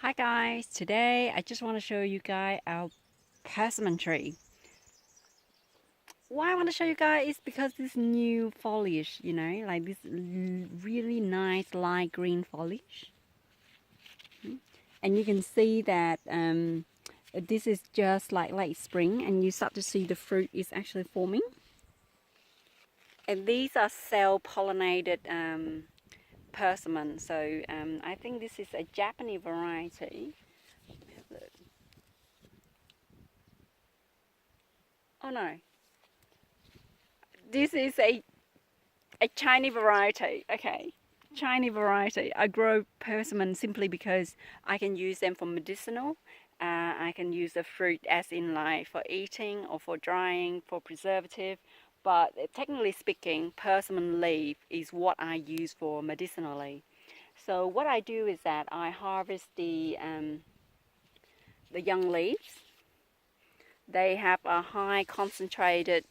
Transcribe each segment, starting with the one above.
Hi guys, today I just want to show you guys our persimmon tree. Why I want to show you guys is because this new foliage, like this really nice light green foliage. And you can see that this is just like late spring and you start to see the fruit is actually forming. And these are self-pollinated persimmon. So I think this is a Japanese variety. Oh no, this is a Chinese variety. Okay, Chinese variety. I grow persimmon simply because I can use them for medicinal. I can use the fruit as in like for eating or for drying, for preservative. But technically speaking, persimmon leaf is what I use for medicinally. So what I do is that I harvest the young leaves. They have a high concentrated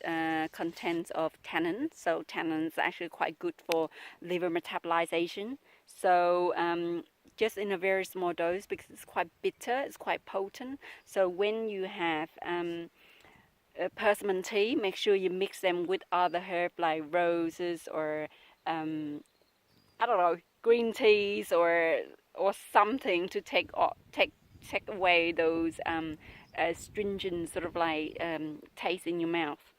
content of tannin. So tannin is actually quite good for liver metabolization. So just in a very small dose because it's quite bitter, it's quite potent. So when you have persimmon tea, make sure you mix them with other herbs like roses or I don't know, green teas or something to take away those stringent sort of like taste in your mouth.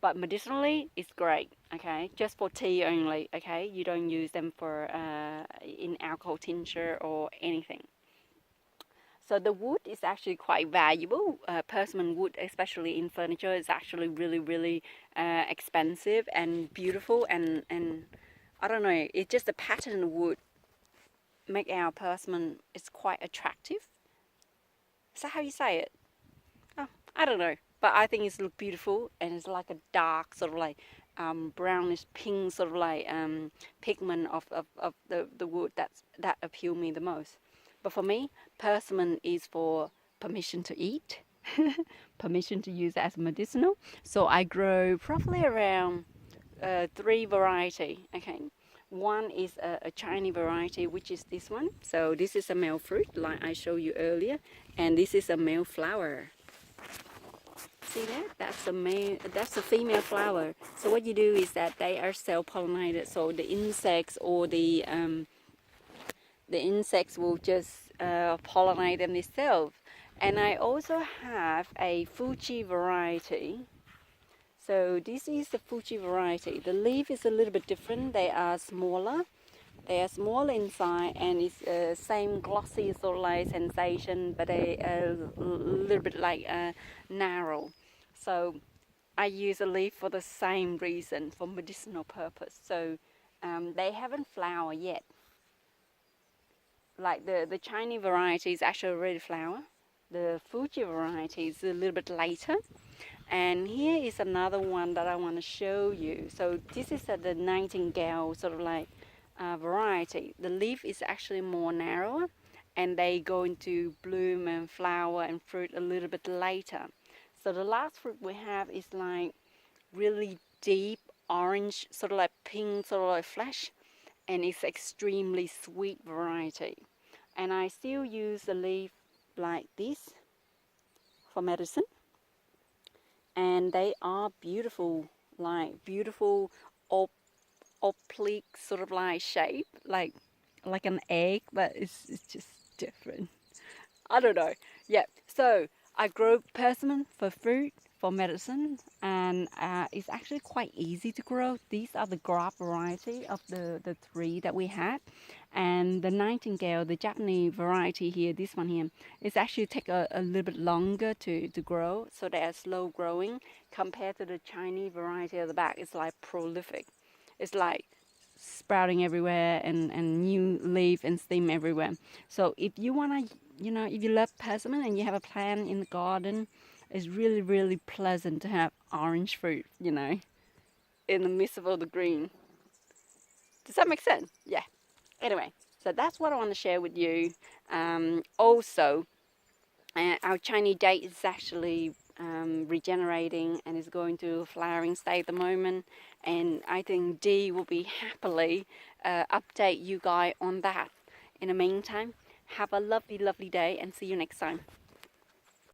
But medicinally, it's great. Okay, just for tea only. Okay, you don't use them for in alcohol tincture or anything. So the wood is actually quite valuable. Persimmon wood, especially in furniture, is actually really expensive and beautiful. And I don't know, it's just the pattern wood make our persimmon is quite attractive. Is that how you say it? Oh, I don't know, but I think it's look beautiful and it's like a dark sort of like brownish pink sort of like pigment of the wood that appeal me the most. But for me, persimmon is for permission to eat, permission to use as medicinal. So I grow probably around three variety. Okay, one is a Chinese variety, which is this one. So this is a male fruit, like I showed you earlier, and this is a male flower. See that? That's a male. That's a female flower. So what you do is that they are self-pollinated. So the insects or the insects will just pollinate them themselves. And I also have a Fuji variety. So this is the Fuji variety. The leaf is a little bit different. They are smaller. They are small inside and it's same glossy sort of like sensation, but they are a little bit like narrow. So I use a leaf for the same reason, for medicinal purpose. So they haven't flowered yet. Like the Chinese variety is actually already flower. The Fuji variety is a little bit later. And here is another one that I want to show you. So this is the nightingale sort of like variety. The leaf is actually more narrow and they go into bloom and flower and fruit a little bit later. So the last fruit we have is like really deep orange, sort of like pink, sort of like flesh, and it's extremely sweet variety. And I still use the leaf like this for medicine, and they are beautiful, like beautiful oblique sort of like shape, like an egg, but it's just different. I don't know. Yeah. So I grow persimmon for fruit, for medicine, and it's actually quite easy to grow. These are the grape variety of the three that we had, and the nightingale, the Japanese variety here, this one here, it's actually take a little bit longer to grow, so they are slow growing compared to the Chinese variety at the back. It's like prolific. It's like sprouting everywhere and new leaf and stem everywhere. So if you want to, if you love persimmon and you have a plant in the garden, it's really pleasant to have orange fruit, in the midst of all the green. Does that make sense? Yeah. Anyway, so that's what I want to share with you. Also, our Chinese date is actually regenerating and is going to flowering state at the moment, and I think Dee will be happily update you guys on that in the meantime. Have a lovely, lovely day and see you next time.